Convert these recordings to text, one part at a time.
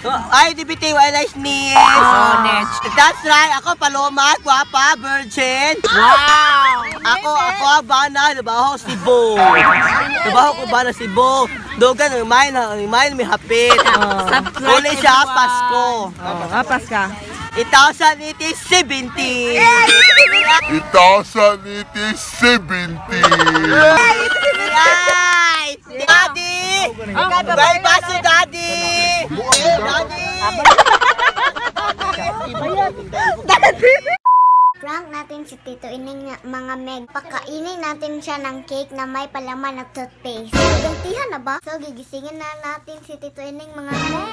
Ay, di bitiw, ay nice niece. Oh, Nech. That's right, ako Paloma, guwapa, virgin. Wow! Ako ang bana, nabaho si Bo. Nabaho ko bana si Bo. Dogan, may hapit. Uli siya, Pasko. Apas ka. 2070. 2070. Yay! Daddy! Bye bye si Daddy! Daddy! Prank natin si Tito Ining nga mga Meg. Pakainin natin siya ng cake na may palaman na toothpaste. Gantihan na ba? So, gigisingin na natin si Tito Ining mga Meg.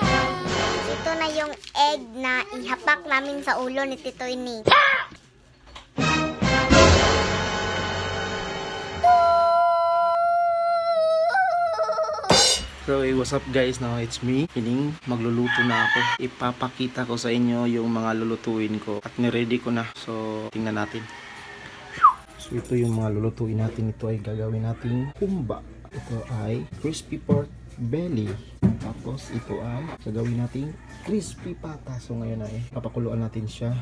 Ito na yung egg na ihapak namin sa ulo ni Tito Ining. So, hey, what's up guys? Now it's me, Ining. Magluluto na ako. Ipapakita ko sa inyo yung mga lulutuin ko. At niready ko na. So, tingnan natin. So, ito yung mga lulutuin natin. Ito ay gagawin natin humba. Ito ay crispy pork belly. Tapos, ito ay gagawin natin crispy pata. So, ngayon ay papakuluan natin siya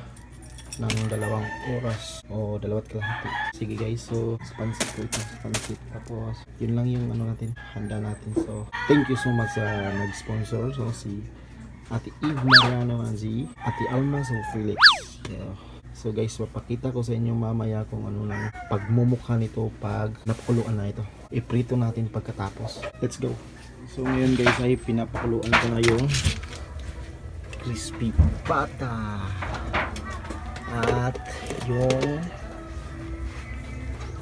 ng 2 oras o 2 kalahati. Sige guys, so pansit ko ito, pansit. Tapos yun lang yung ano natin, handa natin. So thank you so much sa nag-sponsor. So si Ate Eve Mariano and si Ate Alma so Felix. So guys, papakita ko sa inyo mamaya kung ano lang pagmumukha nito pag napakuluan na ito. Iprito natin pagkatapos. Let's go. So ngayon guys ay pinapakuluan ko na yung crispy pata at yung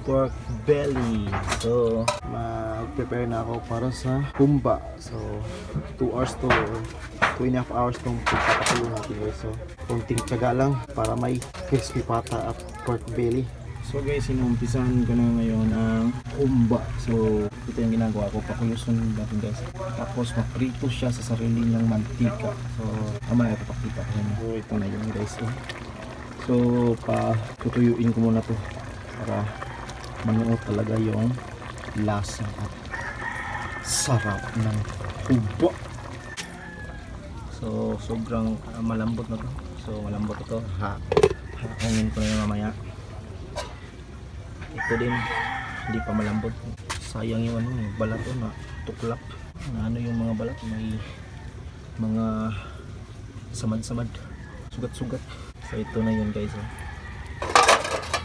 pork belly. So mag-prepare na ako para sa humba. So 2 hours to 2.5 hours tong pagpapakulo natin guys. So konting tiyaga lang para may crispy pata at pork belly. So guys, inumpisahan ko na ngayon ang humba. So ito yung ginagawa ko, pakuluson natin guys. Tapos maprito siya sa sarili ng mantika. So mamaya papakita ko yun. So ito na yun guys. So tutuyuin ko muna to para manuot talaga yung lasa at sarap ng humba. So sobrang malambot na to. So malambot ito. Hangin ko na yung mamaya. Ito din hindi pa malambot. Sayang yung balat to na tuklap. Ano yung mga balat, may mga samad-samad, sugat-sugat. So ito na yun guys.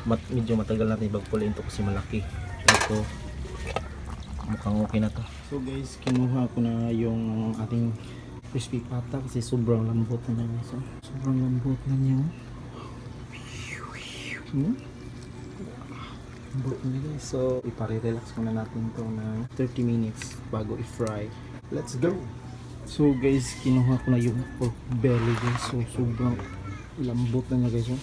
Medyo matagal natin ipagpuliin to kasi malaki. Ito mukhang okay na to. So guys, kinuha ko na yung ating crispy pata kasi sobrang lambot na niya. So sobrang lambot na niya. Lambot na guys. So ipare-relax muna natin to ng 30 minutes bago i-fry. Let's go! So guys, kinuha ko na yung pork belly guys. So sobrang lambot na niya guys.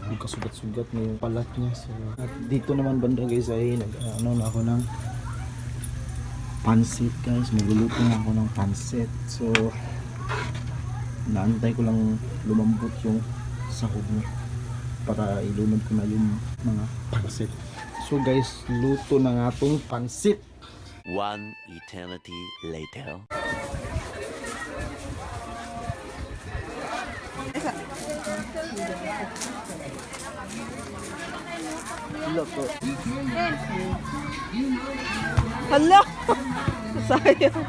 Magkasugat-sugat na yung palat niya. So, at dito naman banda guys ay nag-ano na ako ng pansit guys. Magluluto na ako ng pansit. So naantay ko lang lumambot yung sahog niya para ilunod ko na yung mga pansit. So guys, luto na nga itong pansit. 1 eternity later. Loko. Hala! Sayang.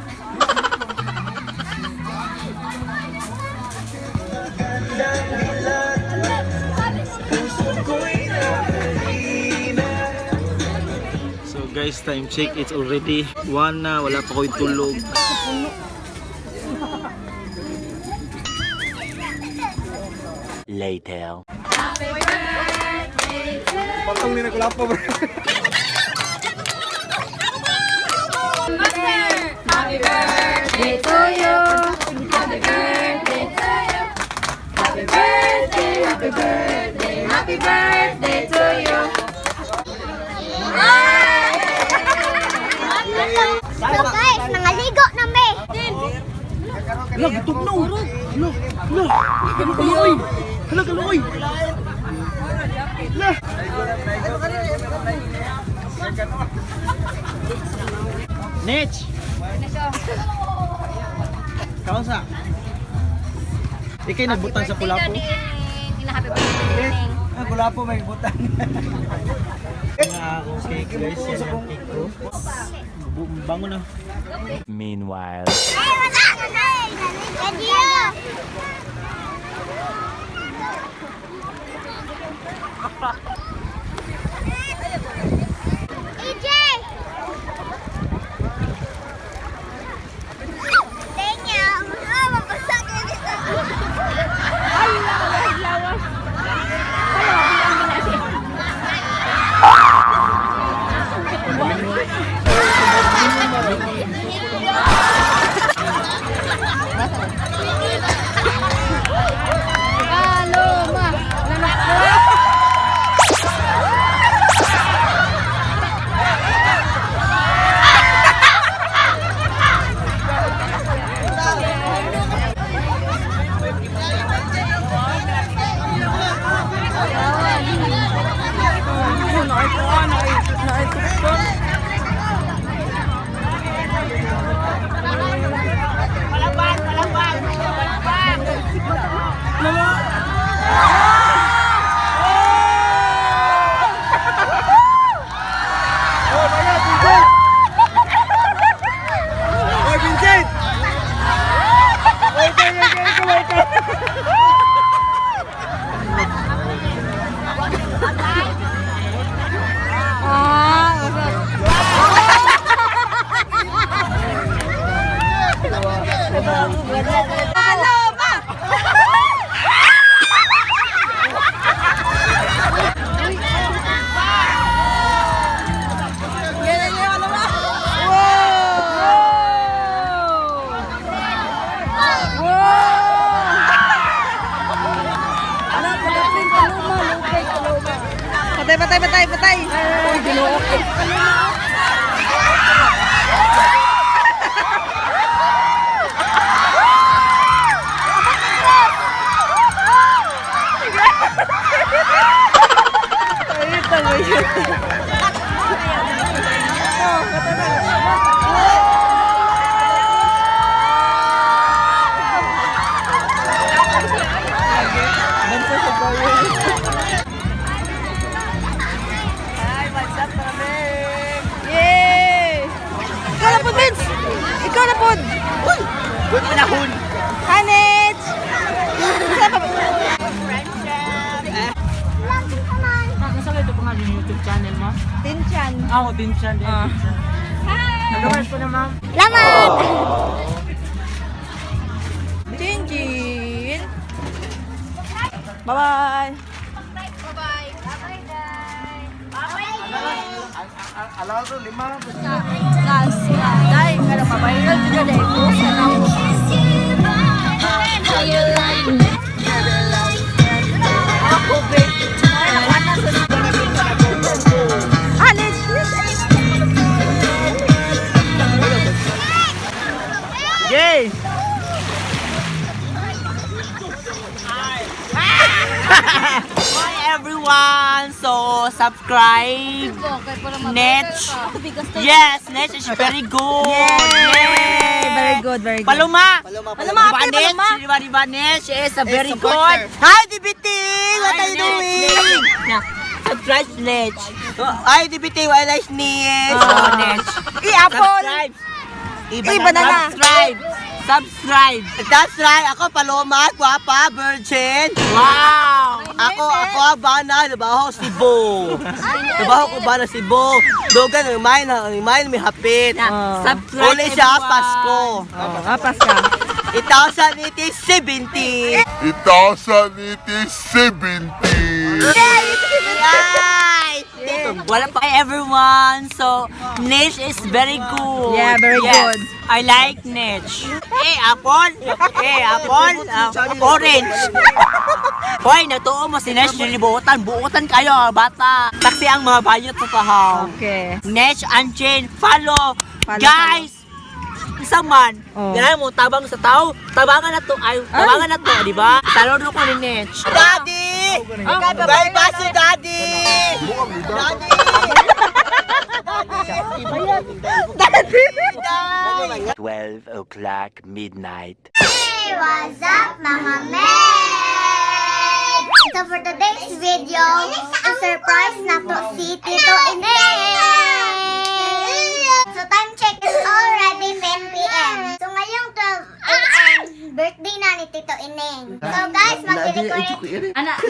So guys, time check, it's already 1 na, wala pa ko tulog. Later. Patong nila ko lang pa bro. Happy birthday to you. Happy birthday to you. Happy birthday, happy birthday, happy birthday to you. So guys, nangaligo na me. Hala, gutom na oh. Hala, kaloy. Hala, kaloy. Hala. Nech. Kausa. Ikay nagbutang sa pula po. Happy birthday, Ining. Ah, wala po may butang. Nga akong cake guys, yan yung cake ko. Bango na. Meanwhile. Patay. Uy, binuok. Ikaw na po! Uy! Uy, panahon! Hanit! Nasa ito pa nga yung YouTube channel mo? Tinchan. Oo, Tinchan. Nag-work po na ma'am. Laman! Jinjin! Bye-bye! Alam ko, 5. Dahil nga na mabayral dito dahil po sa namo. Ako, babe. Hanit! Yay! Hi everyone! So, subscribe! Netch! Yes, Netch is very good! Yay! Very good, very good. Paloma! Paloma, Diba, ate, Netch? Paloma. Diba, Netch is a very good! Hi, DBT! What are you doing? Subscribe, Netch! Hi, DBT! What is Netch? Oh, Netch! I-apple! Subscribe! banana. Subscribe! That's right! Ako, Paloma, Guapa, Virgin! Wow! Ako ang bana, nabaho si Bo. Nabaho ko bana si Bo. Dogan, ang main may hapit. Subscribe, Uli siya, Pasko. Apas ka. 2017. 2070. Yay! Wala pa kay everyone. So, Niche is very good. Yeah, very good. I like Niche. Apple. Orange. Hoy, natuo mo si Niche. Buutan kayo, bata. Taksi ang mga bayot sa tahaw. Okay. Niche, Unchained, follow. Follow, Guys, isa man. Oh. Ganyan mo, tabang sa tao. Tabangan na to. Tabangan na to, di ba? Talon ko ni Niche. Daddy! Bye bye si Daddy! Daddy! 12 o'clock midnight. Hey, what's up mga men? So for today's video, surprise na to si Tito Ineng. So time check is already 10 p.m. So ngayong 12 a.m. birthday na ni Tito Ineng. So guys, mag-decorate. Ana,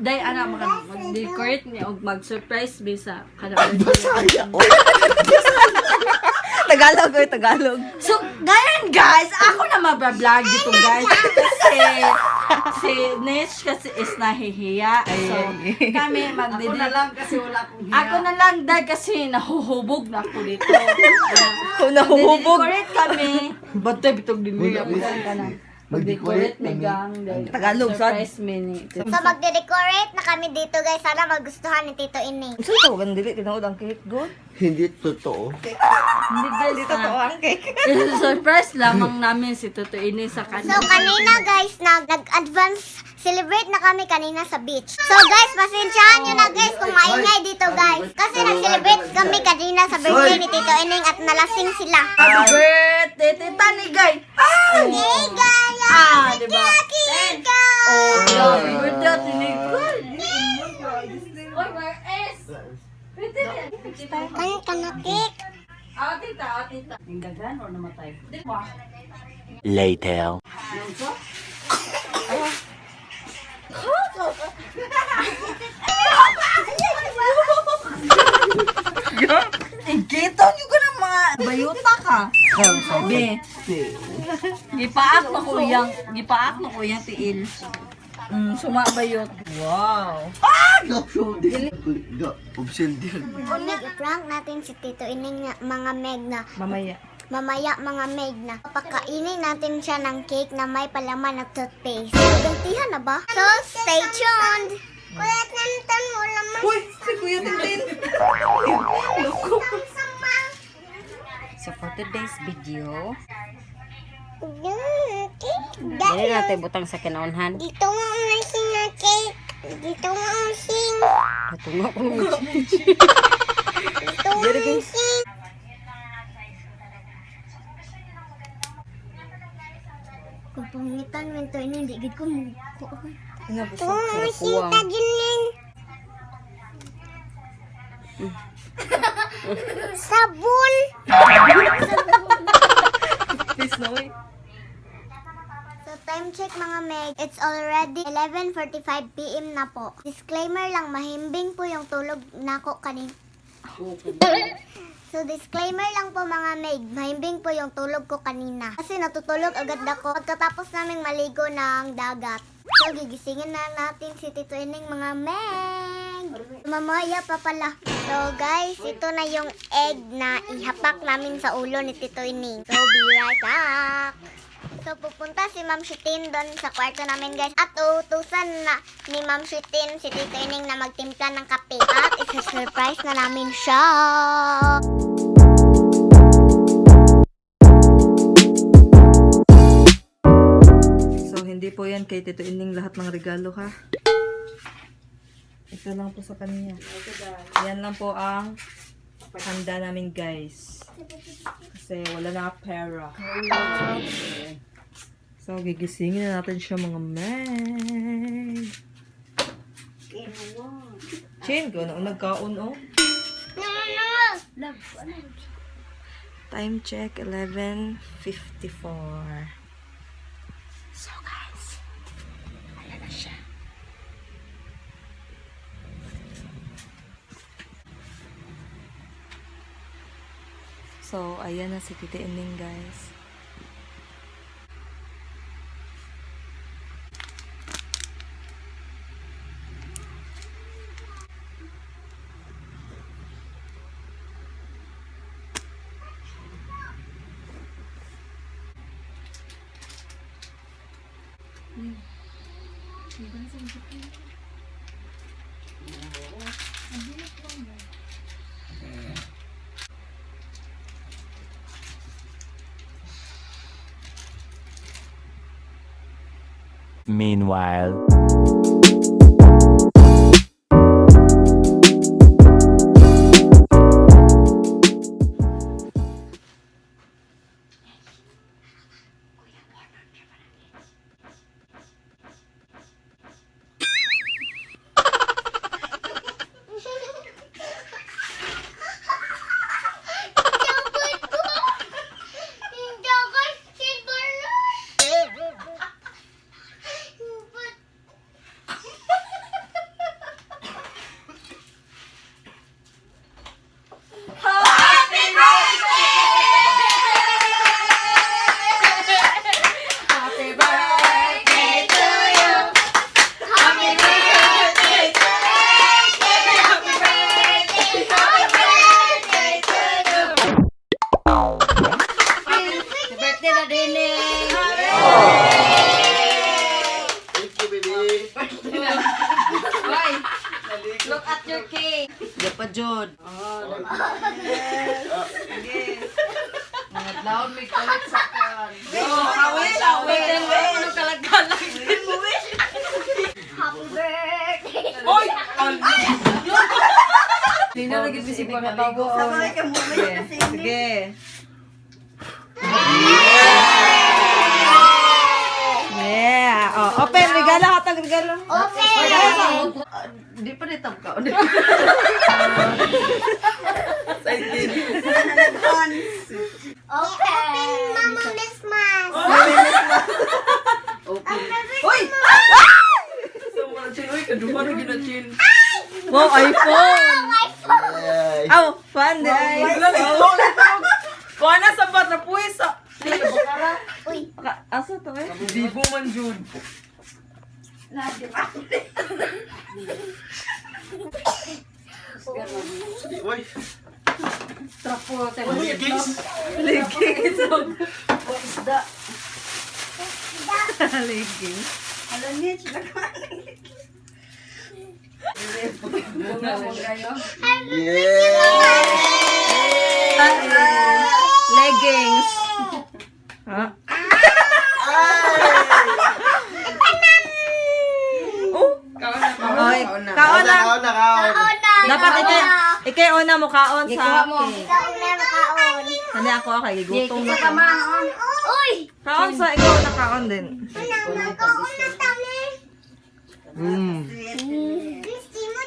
day ana mag-decorate ni og mag-surprise bisa kada birthday. Tagalog, oy, Tagalog. So, ganyan guys, ako na mag-vlog dito guys. Kasi si Nish kasi is nahihiya. So, kami magdidikit. Ako na lang kasi wala akong hiya. Ako na lang dahil kasi nahuhubog na ako dito. Kung nahuhubog. Decorate kami. Ba't bitog din niya ako ka na. Mag-decorate may gang. Tagalog, sad. Surprise minute. So magde-decorate na kami dito guys. Sana magustuhan ni Tito Ineng. So, tawagan dili, tinaod ang cake, good? Hindi totoo. Hindi guys, Dito to ang cake. surprise lamang namin si Toto Ini sa So kanya. kanina guys, nag-advance celebrate na kami kanina sa beach. So guys, pasensyahan nyo na guys kung maingay dito guys. Kasi nag-celebrate kami kanina sa birthday ni Tito Ineng at nalasing sila. Happy birthday, Tita Ligay! Hey guys! Diba? Kika! Happy birthday, Ate Nicole! Oy, where is? Pwede rin. Ano ka na cake? Tita. Yung gagan or namatay? Di ba? Later. Ikita nyo ka ng mga bayuta ka. Sabi. Gipaak na ko yung tiil. Sumabayot. Wow. I-prank natin si Tito Ineng mga meg na Mamaya. mamaya mga meg na papakainin natin siya ng cake na may palaman na toothpaste. Gantihan na ba? So, stay tuned! Kulat nantan mo laman. Uy, si Kuya Tintin. So for today's video, Dali dali natin butang sa kinaunhan. Dito nga ang sing na cake. Dito nga ang sing. Ito nga ko Dito nga ang sing. Kung pangitan mo ito, hindi gid ko mo. Ito nga ang sing tagilin. Sabon. Please, no way. So time check mga meg, it's already 11:45 p.m. na po. Disclaimer lang, mahimbing po yung tulog nako kanin. So disclaimer lang po mga meg, mahimbing po yung tulog ko kanina. Kasi natutulog agad ako pagkatapos naming maligo ng dagat. So gigisingin na natin si Tito Ineng mga meg. Mamaya pa pala. So guys, ito na yung egg na ihapak namin sa ulo ni Tito Ineng. So be right back. So pupunta si Ma'am Shitin doon sa kwarto namin guys. At uutusan na ni Ma'am Shitin si Tito Ineng na magtimpla ng kape. At isa-surprise na namin siya. So, hindi po yan kay Tito Ineng lahat ng regalo, ha? Ito lang po sa kanya. Yan lang po ang handa namin, guys. Kasi wala na pera. So, gigisingin na natin siya mga meg. Chin, ko na nagkaon, oh. Time check, 11:54. So, guys, ayan na siya. So, ayan na si Tito Ineng, guys. Meanwhile. Hoy, look at your cake. Dapa Jod. Mga laon may kalit sa kan. Oh, kawit. Ano kalag-kalag din mo eh. Happy birthday! Hoy! Hindi na lagi bisip pa natago. Sabay ka muna kasi. Sige. Yeah. Oh, open. Regalo. Hatag regalo. Open! Di pa rin ka. Open! Mama Christmas! Hoy! Wow, iPhone. Ay. Oh, fun day. Kuha na sa bat na puwisa. Uy! Asa to eh? Bibo man Jud. Uy, Trapo. leggings. Leggings. Alam niya, sila ka. Yeah. Leggings. Ha? Oh, Kaon na. kaon na. Kaon. Dapat ikay ona mo kaon sa Ikaw na makaon. Kani ako kay gutom na. Uy! Kaon sa ikaw na kaon din. Makaon na kami. Gusti mo,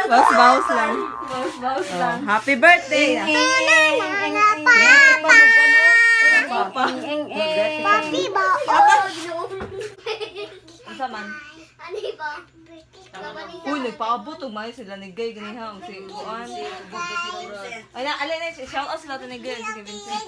Bounce lang. Baus lang. Oh, happy birthday. Papi ba? Asa man? Ano ba? Uy, nagpaabot og may sila ni Gay ganihang si Juan. Ay na, alin na shout out sila to ni Gay si Vincent.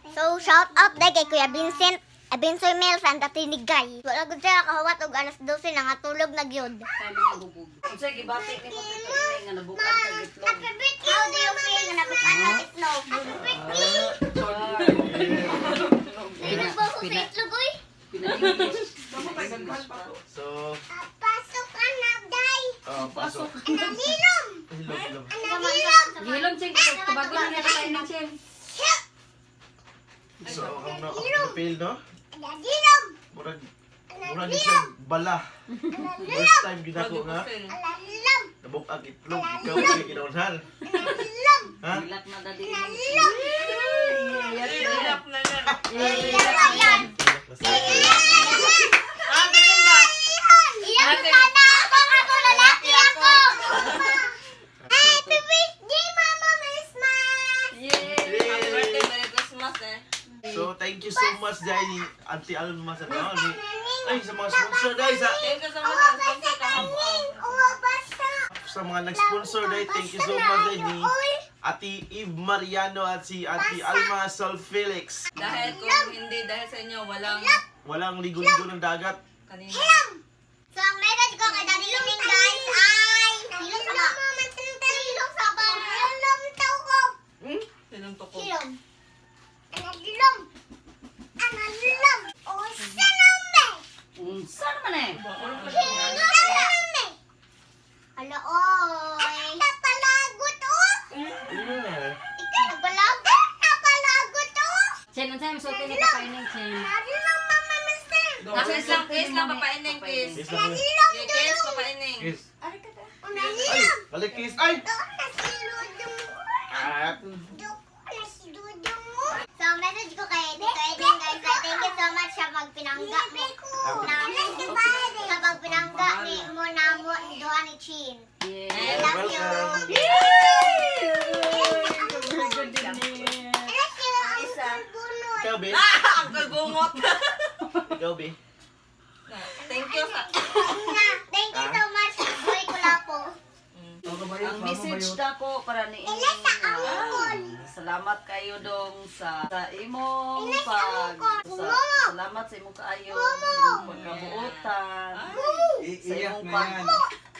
So, shout out na kay Kuya Vincent. Bensoy Mel sa dati ni Guy. Wala gud siya kahawat og alas 12 na nga tulog na gyud. Sige, bati ni mo nga nabukan ka gitlog. Happy birthday! How do you feel na nabukan na itlog? Happy birthday! Pinag ba ko sa itlog, uy? So, Pasok ka na, Day! pasok. Anahilom! Hilog. Anahilom! Gihilom sing tabago na nga tayo ng chen. So, ang napil, no? Anahilom! Murag siya bala. First time ginako nga. Anahilom! Nabukag itlog. Ikaw ay ginaunhan. Anahilom! Ha? Ilat na dali. Anahilom! Hirap na yan. Ayan! Iyak ka na ako! Ako lalaki ako! Happy birthday, Mama Christmas! Happy birthday, Merry Christmas eh. So, thank you so much dahil ni Auntie Alma sa tao. Ay, sa mga sponsor dahil Thank you so much sa sponsor ka hapon. sa mga nag-sponsor dahil thank you so much dahil ni Ate Eve Mariano at si Ate Alma Sol Felix. Dahil kung hindi dahil sa inyo, Walang ligo-ligo ng dagat. kanina. So, ang message ko kay Daddy Luming, guys, ay... Hilom na! Hilom sa bang! Hilom daw ko! Sinong tuko? Hilom! Anadilom! Anadilom! O, sanome! Saan naman eh? Sanome! Ala, oy! Napalagot, oh! Ikaw, napalagot! Napalagot, oh! Chen, unsa mo sulti ni papaining Chen? Anadilom, Mama Mister! Kiss lang, papaining, kiss. Kiss lang. Anadilom, Kiss, papaining. Kiss. Ay, Anadilom! balik kiss. Ay! Doon na si Dudong mo! At, Doon na si Dudong mo! So, message ko kay Tito Edwin, guys. Thank you so much sa pagpinangga mo. Sa pagpinangga mo na mo doon ni Chin. I love you. welcome. I love you, Uncle Bunot. Ikaw, Be. Uncle Bungot. Ikaw, Be. Thank you sa... Thank you so much, Boy Kulapo. Ang message na ko para ni Ila sa Angkol. salamat kayo dong sa imong Ila sa pag Angkol. sa salamat sa imong kaayo, sa imong pagkabuotan, sa imong pag...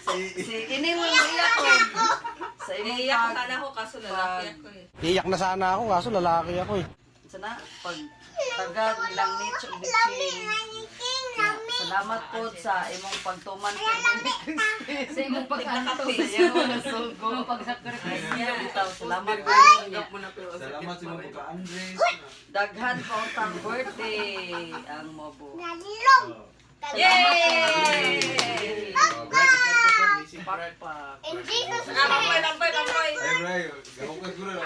Si kini mo iyak ko. Sa imong Iiyak pag... sana ako kaso lalaki ako eh. Iyak na sana ako, kaso lalaki ako eh. Sana, pag tagad nilang niche o bitchin. Salamat po sa imong pagtuman kay Benedict. Sa imong pag-anto. Sa imong nasugo. Pag-sakripisya. Salamat po. Salamat sa mga pagka-Andres. Daghan pa utang birthday ang mobo. Yay! Pakpak. In Jesus' Lamboy, lamboy, lamboy. Ay, bro. Gawin ko siguro.